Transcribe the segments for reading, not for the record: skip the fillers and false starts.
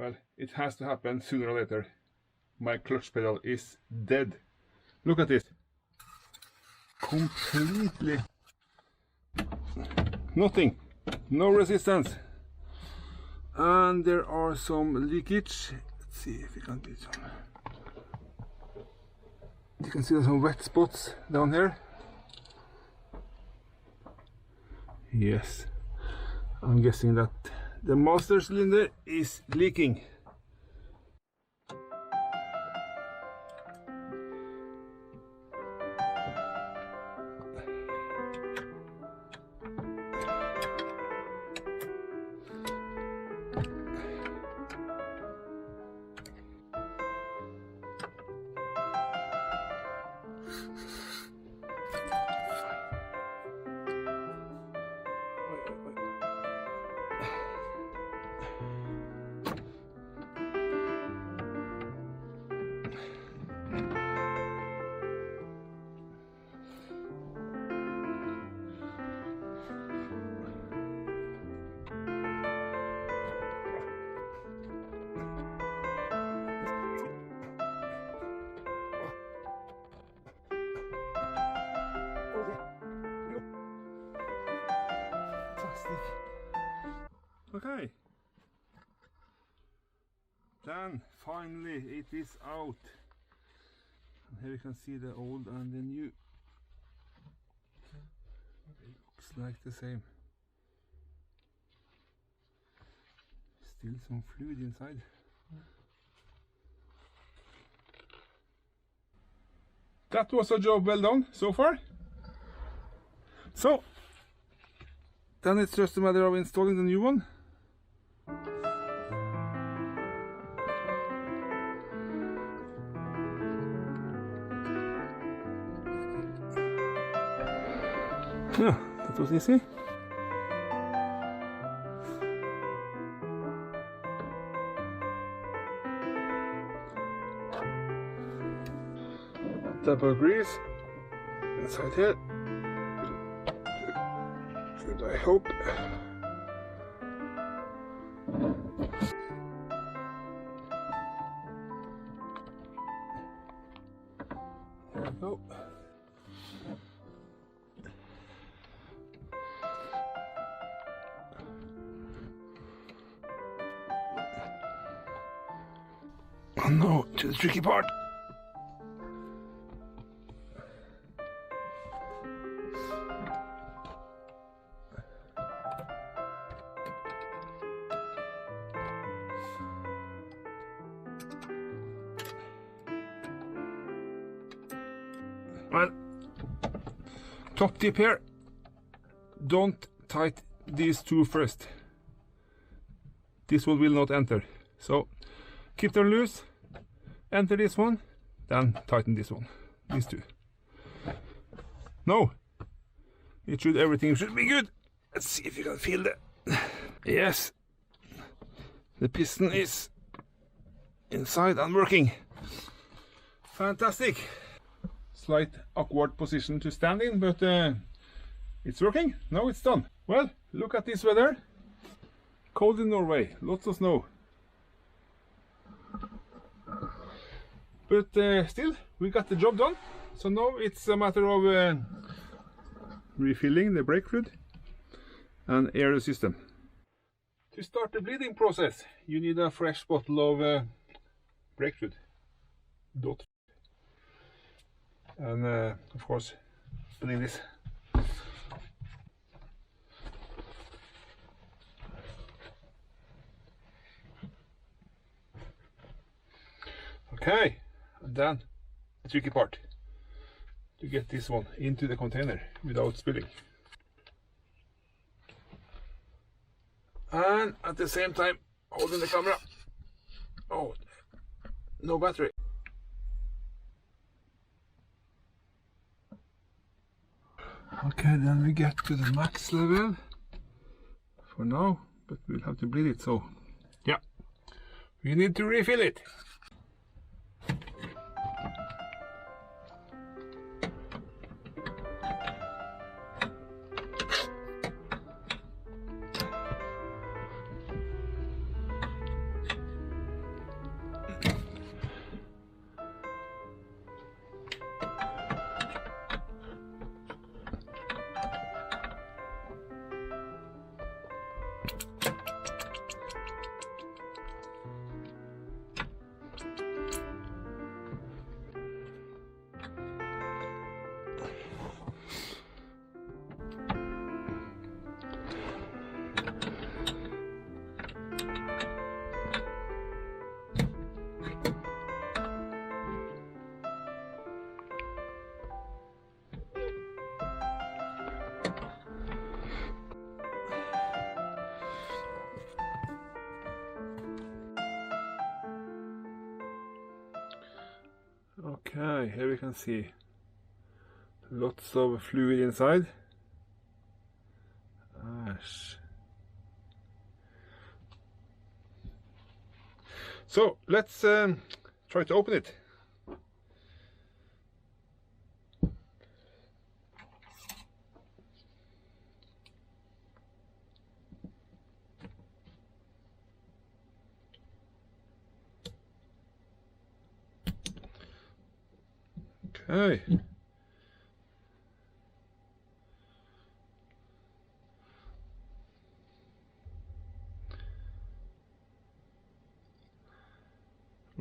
Well, it has to happen sooner or later. My clutch pedal is dead. Look at this. Completely nothing. No resistance. And there are some leakage. Let's see if we can get some. You can see there's some wet spots down here. Yes. I'm guessing that the master cylinder is leaking. Okay, then finally it is out. And here you can see the old and the new. It looks like the same. Still some fluid inside. That was a job well done so far. So then it's just a matter of installing the new one. Yeah, that was easy. Tap of grease inside here. Good, I hope. There we go. Oh no, to the tricky part. Well, top tip here, don't tighten these two first. This one will not enter, so keep them loose, enter this one, then tighten this one, these two. No, everything should be good. Let's see if you can feel that. Yes, the piston is inside and working. Fantastic. Slight awkward position to stand in, but it's working. Now it's done. Well, look at this weather. Cold in Norway, lots of snow. But still, we got the job done. So now it's a matter of refilling the brake fluid and air the system. To start the bleeding process, you need a fresh bottle of brake fluid. And of course, bleed this. Okay, and then the tricky part, to get this one into the container without spilling. And at the same time, holding the camera. Oh, no battery. Okay, then we get to the max level for now, but we'll have to bleed it, so yeah, we need to refill it. Okay, here we can see lots of fluid inside. Ash. So let's try to open it. Okay.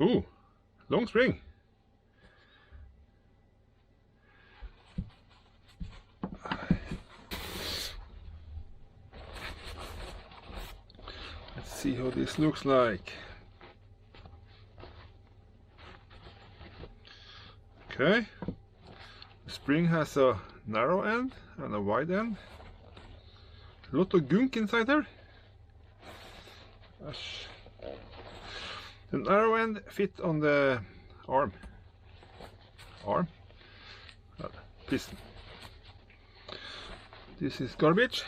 Ooh, long spring. Let's see how this looks like. Okay. The spring has a narrow end and a wide end. A lot of gunk inside there. Gosh. The narrow end fit on the arm. Piston. This is garbage.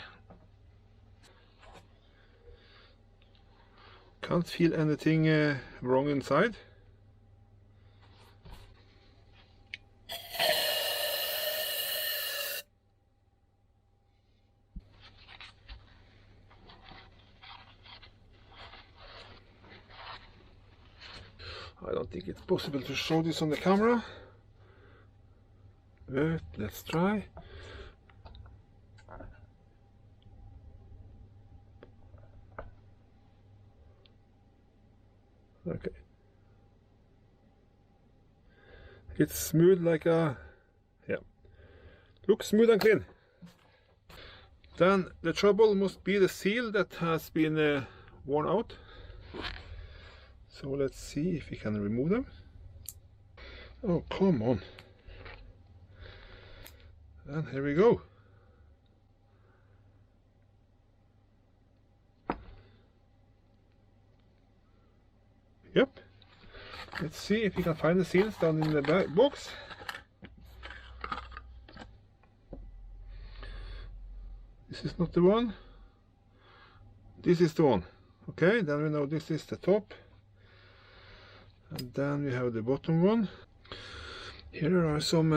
Can't feel anything wrong inside. I don't think it's possible to show this on the camera, but let's try. Okay. It's smooth like a, yeah, looks smooth and clean. Then the trouble must be the seal that has been worn out. So let's see if we can remove them. Oh, come on. And here we go. Yep. Let's see if we can find the seals down in the box. This is not the one. This is the one. Okay, then we know this is the top. And then we have the bottom one. Here are some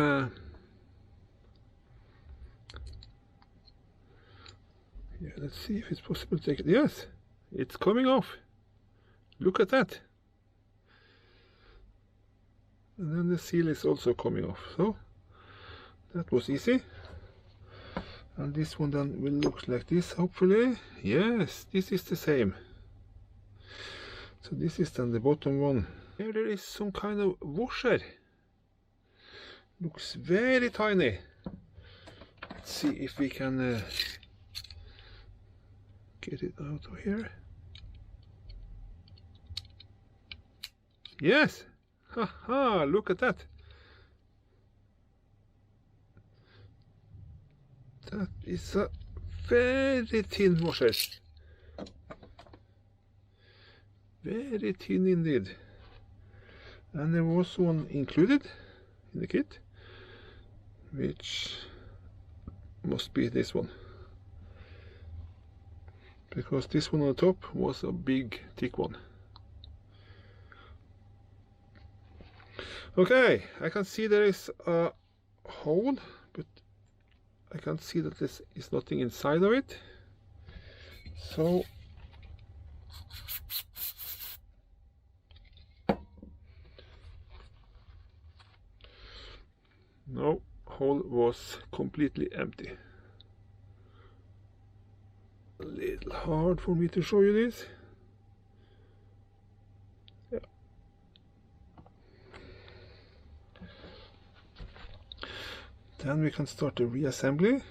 yeah, let's see if it's possible to take it. Yes, it's coming off. Look at that. And then the seal is also coming off. So that was easy. And this one then will look like this, hopefully. Yes, this is the same. So this is then the bottom one. Here there is some kind of washer. Looks very tiny. Let's see if we can get it out of here. Yes! Haha, look at that. That is a very thin washer. Very thin indeed. And there was one included in the kit, which must be this one, because this one on the top was a big thick one. Okay, I can see there is a hole, but I can't see that there is nothing inside of it. So no, hole was completely empty. A little hard for me to show you this. Yeah. Then we can start the reassembly.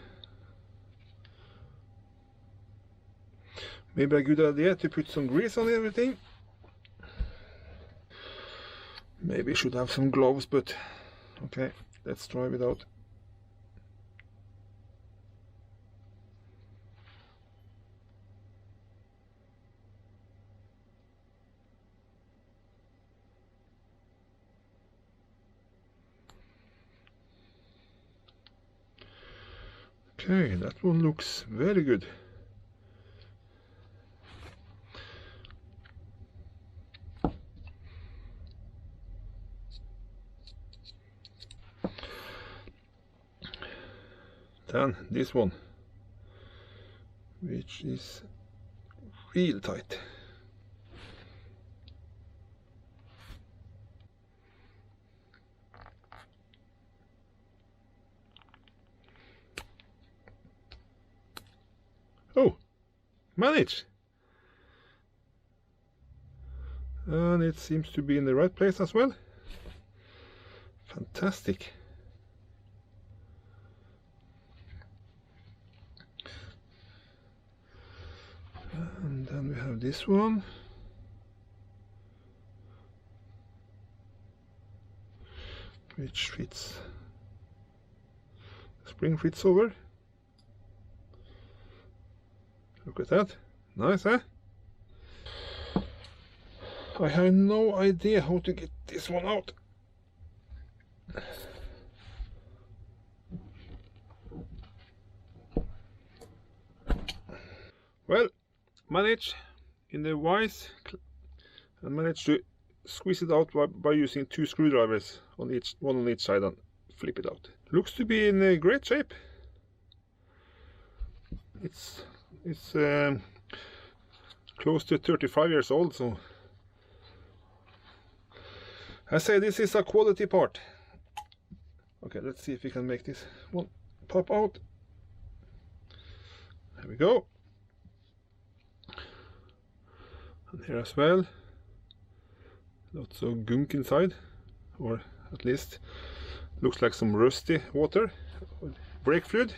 Maybe a good idea to put some grease on everything. Maybe I should have some gloves, but okay, let's try without. Okay, that one looks very good. Then this one, which is real tight. Oh, managed! And it seems to be in the right place as well. Fantastic. And then we have this one. Which fits. The spring fits over. Look at that. Nice, eh? I have no idea how to get this one out. Well, managed in the vise and managed to squeeze it out by using 2 screwdrivers on each, one on each side, and flip it out. Looks to be in a great shape. It's close to 35 years old, so I say this is a quality part. Okay, let's see if we can make this one pop out. There we go. And here as well. Lots of gunk inside, or at least looks like some rusty water, brake fluid.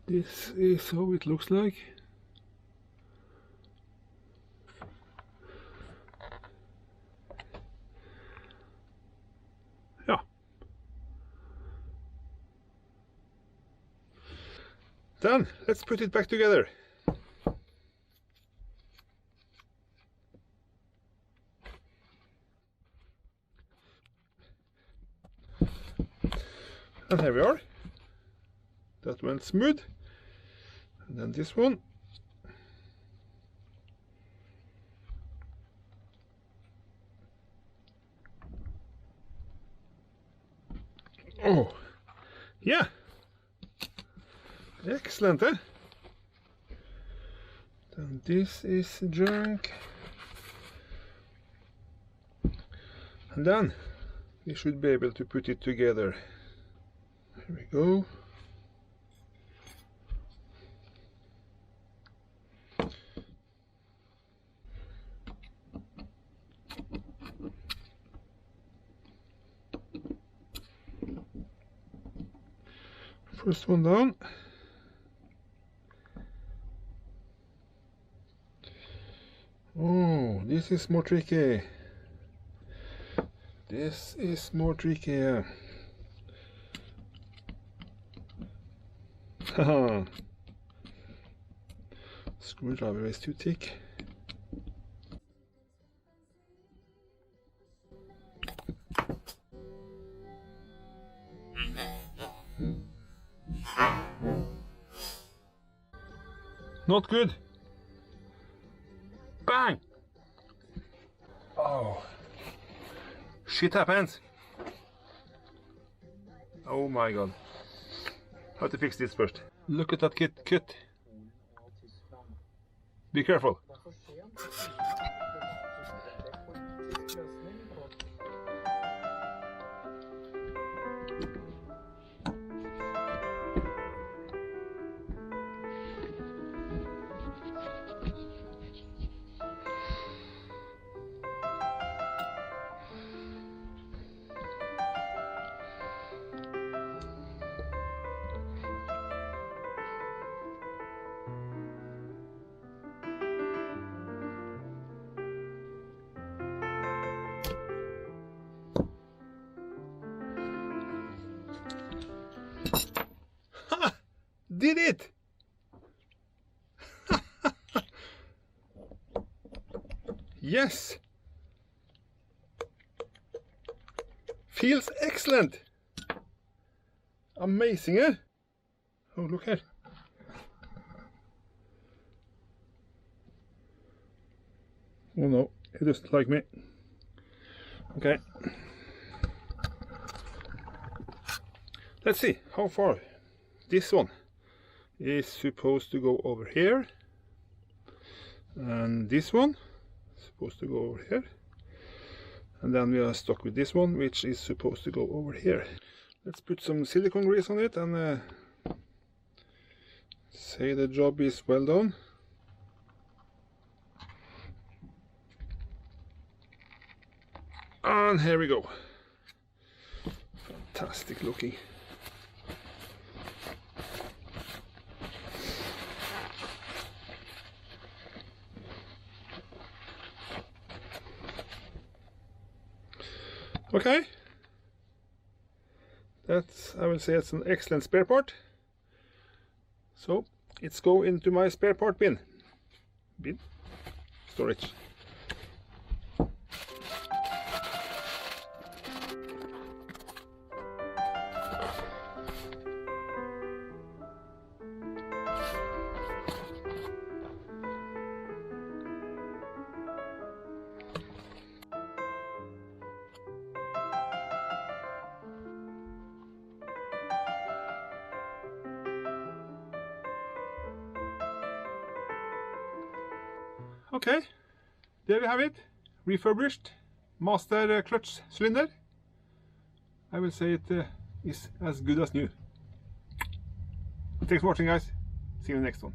This is how it looks like. Yeah. Done. Let's put it back together. And here we are. That went smooth. And then this one. Oh, yeah. Excellent, eh? Then this is junk. And then we should be able to put it together. Here we go. First one down. Oh, this is more tricky. This is more tricky. Haha. Screwdriver is too thick. Not good. Bang! Oh, shit happens. Oh my god. How to fix this first? Look at that cut. Be careful. Did it! Yes! feels excellent. Amazing, eh? Oh, look here. Oh no, he doesn't like me. Okay. Let's see how far. This one is supposed to go over here. And this one is supposed to go over here. And then we are stuck with this one, which is supposed to go over here. Let's put some silicone grease on it and say the job is well done. And here we go. Fantastic looking. Okay, that's, I will say it's an excellent spare part. So it's go into my spare part bin storage. Okay, there we have it, refurbished master clutch cylinder. I will say it is as good as new. Thanks for watching, guys. See you in the next one.